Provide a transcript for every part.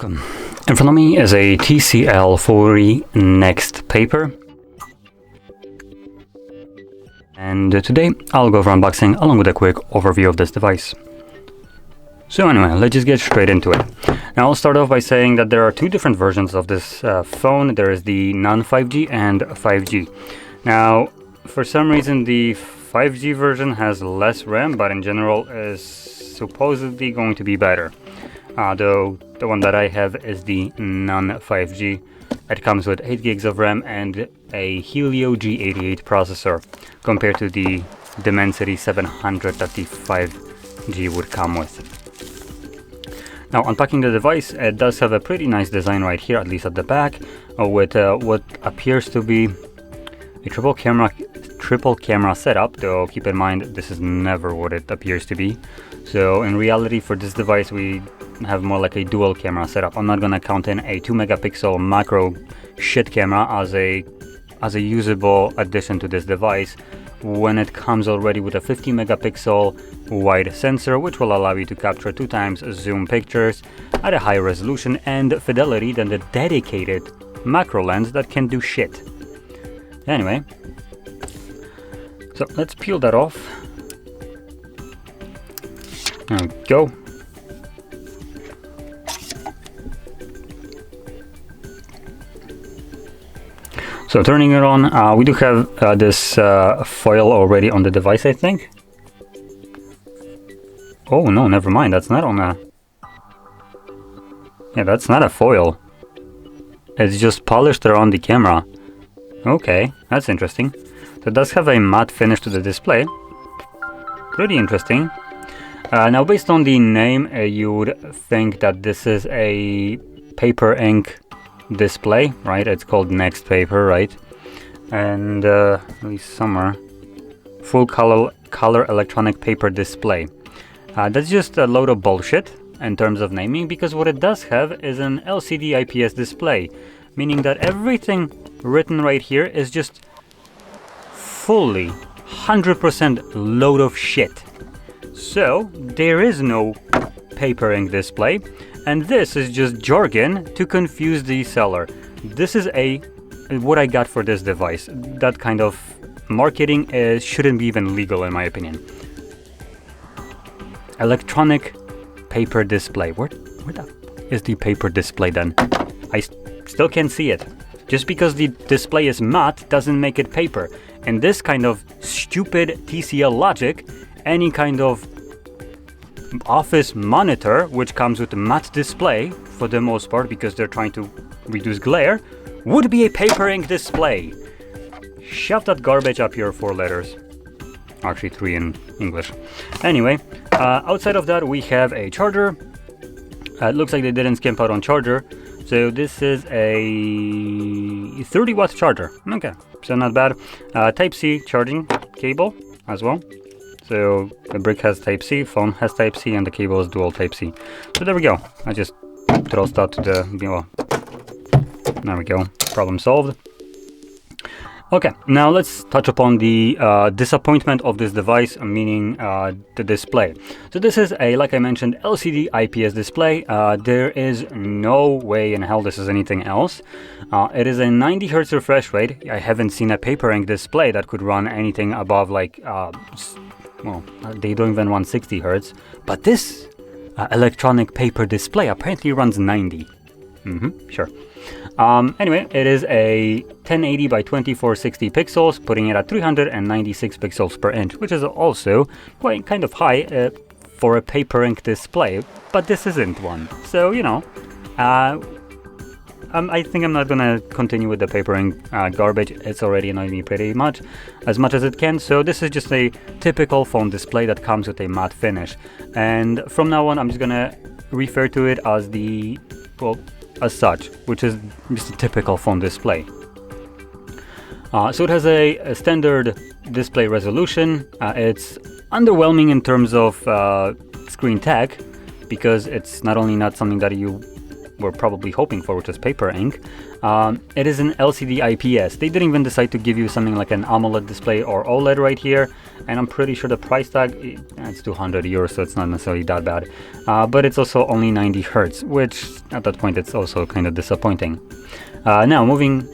Welcome. In front of me is a TCL 40 NXTPAPER, and today I'll go over unboxing along with a quick overview of this device. So anyway, let's just get straight into it. Now I'll start off by saying that there are two different versions of this phone. There is the non-5G and 5G. Now, for some reason the 5G version has less RAM, but in general is supposedly going to be better. Though the one that I have is the non-5G. It comes with 8 gigs of RAM and a Helio G88 processor compared to the Dimensity 700 that the 5G would come with. Now, unpacking the device, it does have a pretty nice design right here, at least at the back, with what appears to be a triple camera setup, though keep in mind this is never what it appears to be. So in reality, for this device we have more like a dual camera setup. I'm not gonna count in a 2 megapixel macro shit camera as a usable addition to this device when it comes already with a 50 megapixel wide sensor, which will allow you to capture 2 times zoom pictures at a higher resolution and fidelity than the dedicated macro lens that can do shit. Anyway, so let's peel that off. There we go. So turning it on, we do have this foil already on the device, I think. Oh no, never mind, that's not on a... Yeah, that's not a foil. It's just polished around the camera. Okay, that's interesting. So it does have a matte finish to the display. Pretty interesting. Now, based on the name, you would think that this is a paper ink display, right? It's called NXTPAPER, right? And at least somewhere, full color electronic paper display. That's just a load of bullshit in terms of naming, because what it does have is an LCD IPS display, meaning that everything written right here is just fully 100% load of shit. So there is no paper ink display, and this is just jargon to confuse the seller. This is what I got for this device. That kind of marketing shouldn't be even legal in my opinion. Electronic paper display. Where the is the paper display then? I still can't see it. Just because the display is matte doesn't make it paper. And this kind of stupid TCL logic, any kind of office monitor which comes with a matte display for the most part because they're trying to reduce glare would be a paper ink display. Shove that garbage up your 4 letters. Actually 3 in English. Anyway, outside of that we have a charger. It looks like they didn't skimp out on charger. So this is a 30 watt charger. Okay, so not bad. Type-C charging cable as well. So the brick has Type-C, phone has Type-C, and the cable is dual Type-C. So there we go. I just tossed that to the, there we go. Problem solved. Okay, now let's touch upon the disappointment of this device, meaning the display. So this is a, like I mentioned, LCD IPS display. There is no way in hell this is anything else. It is a 90 Hz refresh rate. I haven't seen a paper ink display that could run anything above like, well, they don't even run 60 Hz. But this electronic paper display apparently runs 90. Sure. Anyway, it is a 1080 by 2460 pixels, putting it at 396 pixels per inch, which is also quite kind of high for a paper ink display, but this isn't one. So, you know, I think I'm not gonna continue with the paper ink garbage. It's already annoyed me pretty much as it can. So this is just a typical phone display that comes with a matte finish. And from now on, I'm just gonna refer to it as the, well, as such, which is just a typical phone display. So it has a standard display resolution. It's underwhelming in terms of screen tech, because it's not only not something that you we're probably hoping for, which is paper ink. It is an LCD IPS. They didn't even decide to give you something like an AMOLED display or OLED right here, and I'm pretty sure the price tag, it's 200 euros, so it's not necessarily that bad. But it's also only 90 Hertz, which at that point it's also kind of disappointing. Now moving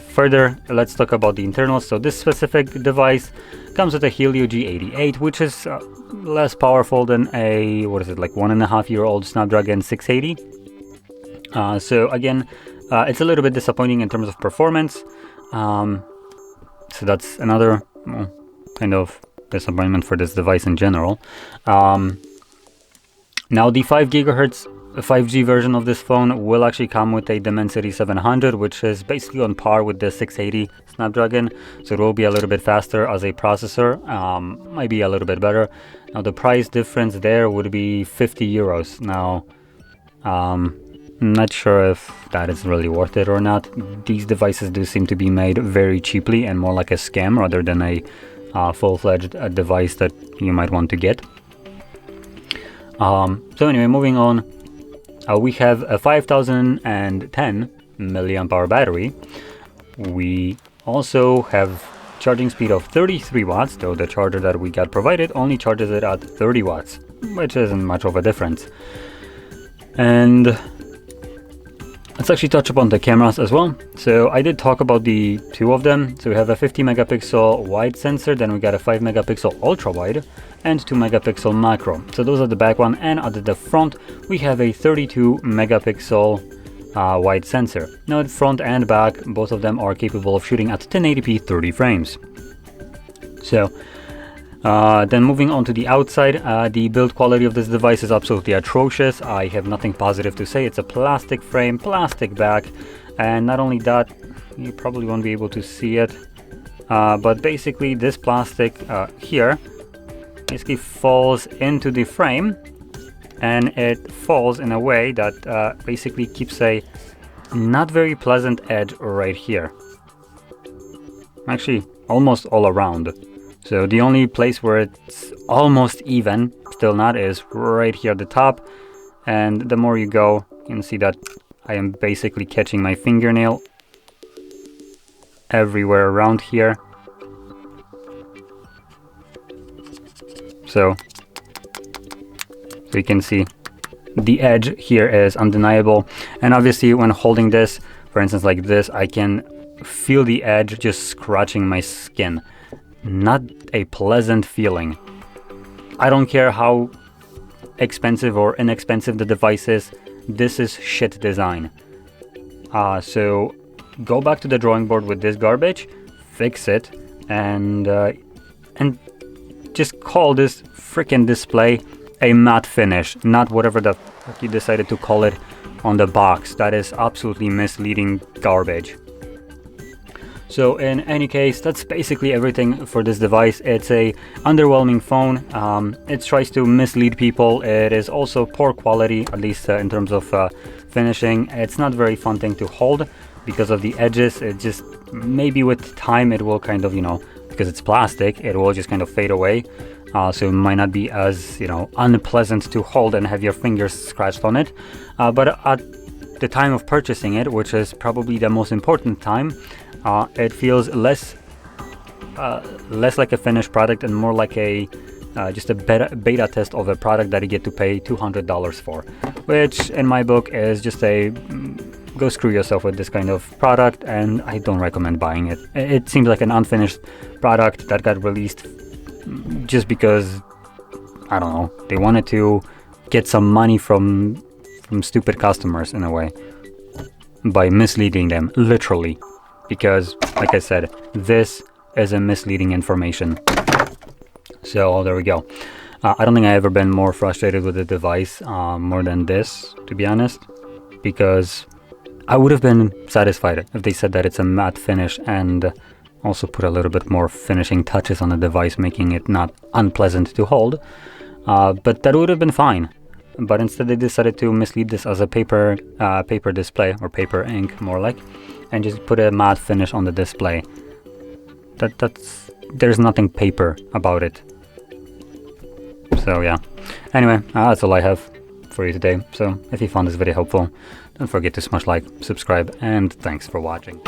further, let's talk about the internals. So this specific device comes with a Helio G88, which is less powerful than a, what is it, like 1.5-year-old Snapdragon 680. So again, it's a little bit disappointing in terms of performance. So that's another kind of disappointment for this device in general. Now the 5 GHz 5G version of this phone will actually come with a Dimensity 700, which is basically on par with the 680 Snapdragon, so it will be a little bit faster as a processor, might be a little bit better. Now the price difference there would be 50 euros. Now I'm not sure if that is really worth it or not. These devices do seem to be made very cheaply and more like a scam rather than a full-fledged device that you might want to get. So anyway, moving on. We have a 5010 milliamp hour battery. We also have charging speed of 33 watts, though the charger that we got provided only charges it at 30 watts, which isn't much of a difference. And let's actually touch upon the cameras as well. So I did talk about the two of them. So we have a 50 megapixel wide sensor, then we got a 5 megapixel ultra wide and 2 megapixel macro. So those are the back one, and at the front we have a 32 megapixel wide sensor. Now the front and back, both of them are capable of shooting at 1080p 30 frames. So then moving on to the outside, the build quality of this device is absolutely atrocious. I have nothing positive to say. It's a plastic frame, plastic back, and not only that, you probably won't be able to see it, but basically this plastic here basically falls into the frame, and it falls in a way that basically keeps a not very pleasant edge right here, actually almost all around. So the only place where it's almost even, still not, is right here at the top. And the more you go, you can see that I am basically catching my fingernail everywhere around here. So you can see the edge here is undeniable. And obviously when holding this, for instance like this, I can feel the edge just scratching my skin. Not a pleasant feeling. I don't care how expensive or inexpensive the device is, this is shit design. So go back to the drawing board with this garbage, fix it, and just call this freaking display a matte finish, not whatever the fuck you decided to call it on the box. That is absolutely misleading garbage. So in any case, that's basically everything for this device. It's a underwhelming phone. It tries to mislead people. It is also poor quality, at least in terms of finishing. It's not very fun thing to hold because of the edges. It just, maybe with time it will kind of, because it's plastic, it will just kind of fade away. So it might not be as, unpleasant to hold and have your fingers scratched on it. But at the time of purchasing it, which is probably the most important time, it feels less like a finished product and more like a just a beta test of a product that you get to pay $200 for, which in my book is just a go screw yourself with this kind of product, and I don't recommend buying it. It seems like an unfinished product that got released just because, I don't know, they wanted to get some money from stupid customers in a way by misleading them, literally. Because, like I said, this is a misleading information. So there we go. I don't think I've ever been more frustrated with the device more than this, to be honest, because I would have been satisfied if they said that it's a matte finish and also put a little bit more finishing touches on the device, making it not unpleasant to hold. But that would have been fine. But instead they decided to mislead this as a paper display, or paper ink more like, and just put a matte finish on the display. There's nothing paper about it. So yeah. Anyway, that's all I have. for you today. So if you found this video helpful, don't forget to smash like, subscribe, and thanks for watching.